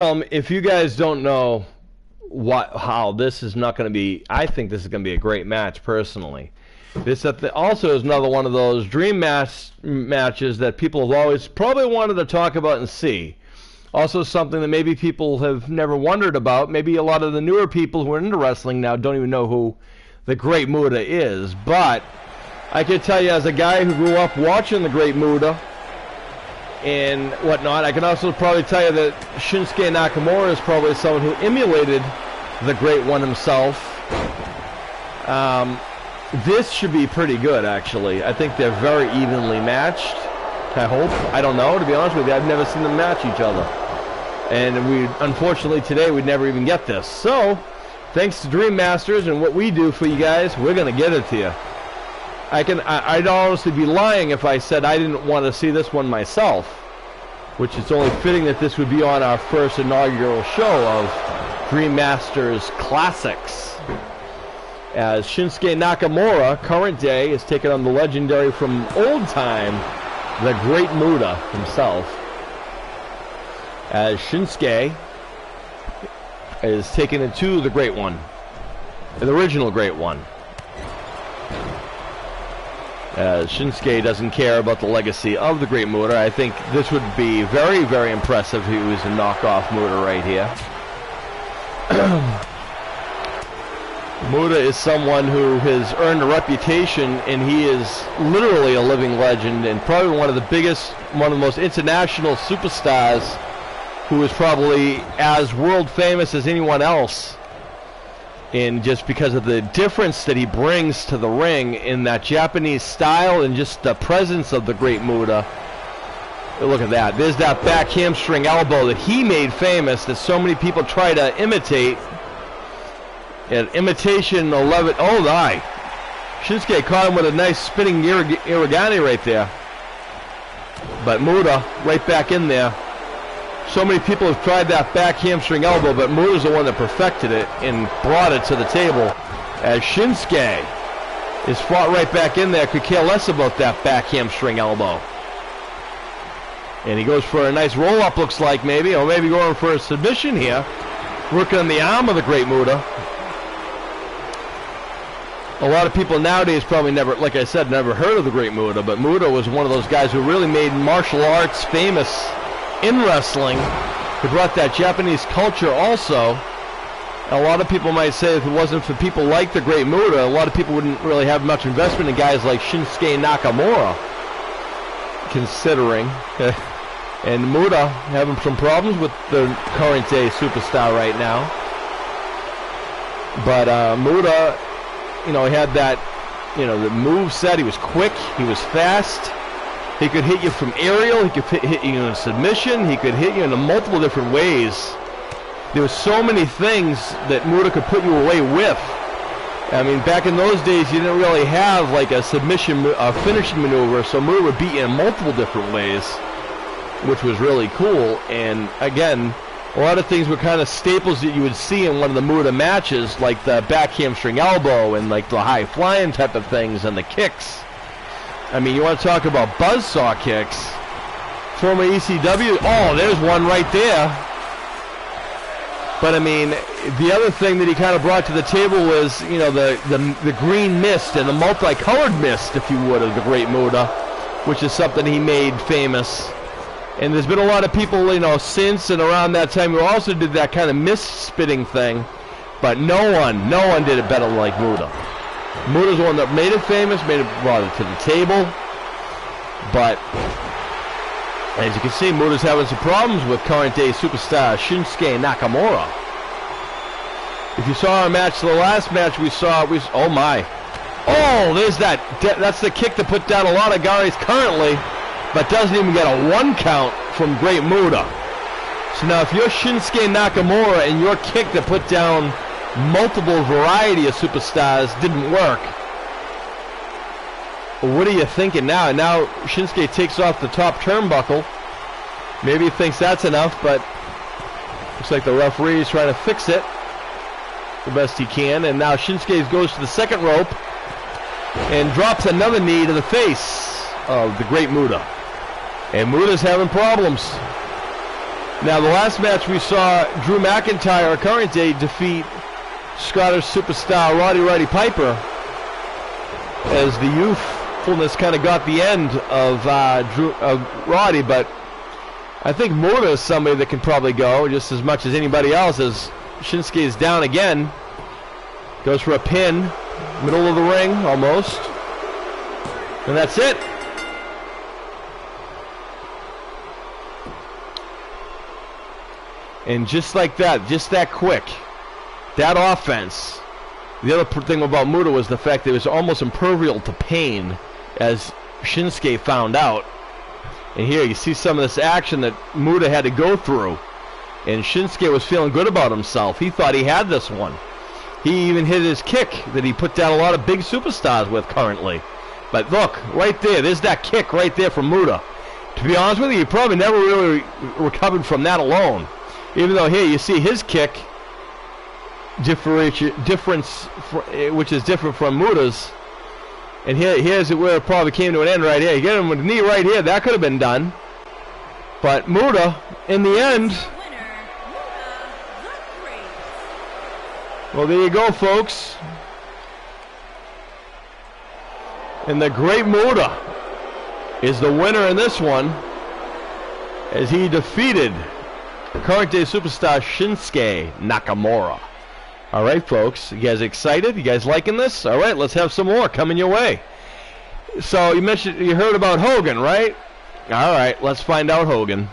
If you guys don't know how this is not going to be, I think this is going to be a great match personally. This also is another one of those dream matches that people have always probably wanted to talk about and see. Also something that maybe people have never wondered about. Maybe a lot of the newer people who are into wrestling now don't even know who the Great Muta is. But I can tell you, as a guy who grew up watching the Great Muta and whatnot, I can also probably tell you that Shinsuke Nakamura is probably someone who emulated the Great One himself. This should be pretty good, actually. I think they're very evenly matched. I hope. I don't know, to be honest with you. I've never seen them match each other. And unfortunately today we'd never even get this. So, thanks to Dream Masters and what we do for you guys, we're going to get it to you. I'd honestly be lying if I said I didn't want to see this one myself, which is only fitting that this would be on our first inaugural show of Dream Masters Classics. As Shinsuke Nakamura, current day, is taking on the legendary from old time, the Great Muta himself. As Shinsuke is taking it to the Great One, the original Great One. Shinsuke doesn't care about the legacy of the Great Muta. I think this would be very, very impressive if he was a knockoff Muta right here. Muta is someone who has earned a reputation, and he is literally a living legend and probably one of the biggest, one of the most international superstars, who is probably as world famous as anyone else. And just because of the difference that he brings to the ring in that Japanese style and just the presence of the Great Muta. Look at that. There's that back hamstring elbow that he made famous that so many people try to imitate. An imitation 11. Oh, my. Shinsuke caught him with a nice spinning irigani right there. But Muta right back in there. So many people have tried that back hamstring elbow, but Muta's the one that perfected it and brought it to the table. As Shinsuke is fought right back in there, could care less about that back hamstring elbow. And he goes for a nice roll-up, looks like, maybe, or maybe going for a submission here. Working on the arm of the Great Muta. A lot of people nowadays probably never, like I said, never heard of the Great Muta, but Muta was one of those guys who really made martial arts famous in wrestling, who brought that Japanese culture also. A lot of people might say if it wasn't for people like the Great Muta, a lot of people wouldn't really have much investment in guys like Shinsuke Nakamura, considering. And Muta having some problems with the current day superstar right now. But Muta, you know, he had that, you know, the move set. He was quick, he was fast. He could hit you from aerial, he could hit you in submission, he could hit you in multiple different ways. There were so many things that Muta could put you away with. I mean, back in those days, you didn't really have like a submission, a finishing maneuver, so Muta would beat you in multiple different ways, which was really cool. And again, a lot of things were kind of staples that you would see in one of the Muta matches, like the back hamstring elbow and like the high flying type of things and the kicks. I mean, you want to talk about buzzsaw kicks. Former ECW, oh, there's one right there. But I mean, the other thing that he kind of brought to the table was, you know, the green mist and the multicolored mist, if you would, of the Great Muta, which is something he made famous. And there's been a lot of people, you know, since and around that time who also did that kind of mist spitting thing. But no one did it better like Muta. Muta's the one that made it famous, brought it to the table. But as you can see, Muta's having some problems with current day superstar Shinsuke Nakamura. If you saw our match, the last match we saw, oh my. Oh, there's that's the kick to put down a lot of guys currently, but doesn't even get a 1 count from Great Muta. So now if you're Shinsuke Nakamura and your kick to put down multiple variety of superstars didn't work, what are you thinking now? Now Shinsuke takes off the top turnbuckle. Maybe he thinks that's enough, but looks like the referee is trying to fix it the best he can. And now Shinsuke goes to the second rope and drops another knee to the face of the Great Muta. And Muta's having problems. Now, the last match we saw Drew McIntyre, current day, defeat Scottish superstar Roddy Piper as the youthfulness kind of got the end of Roddy, but I think Muta is somebody that can probably go just as much as anybody else, as Shinsuke is down again. Goes for a pin, middle of the ring, almost. And that's it. And just like that, just that quick, that offense. The other thing about Muta was the fact that it was almost impervious to pain, as Shinsuke found out. And here you see some of this action that Muta had to go through. And Shinsuke was feeling good about himself. He thought he had this one. He even hit his kick that he put down a lot of big superstars with currently. But look, right there, there's that kick right there from Muta. To be honest with you, he probably never really recovered from that alone. Even though here you see his kick difference, which is different from Muta's. And here's where it probably came to an end right here. You get him with the knee right here. That could have been done. But Muta, in the end... Well, there you go, folks. And the great Muta is the winner in this one, as he defeated current day superstar Shinsuke Nakamura. All right, folks, you guys excited? You guys liking this? All right, let's have some more coming your way. So you heard about Hogan, right? All right, let's find out Hogan.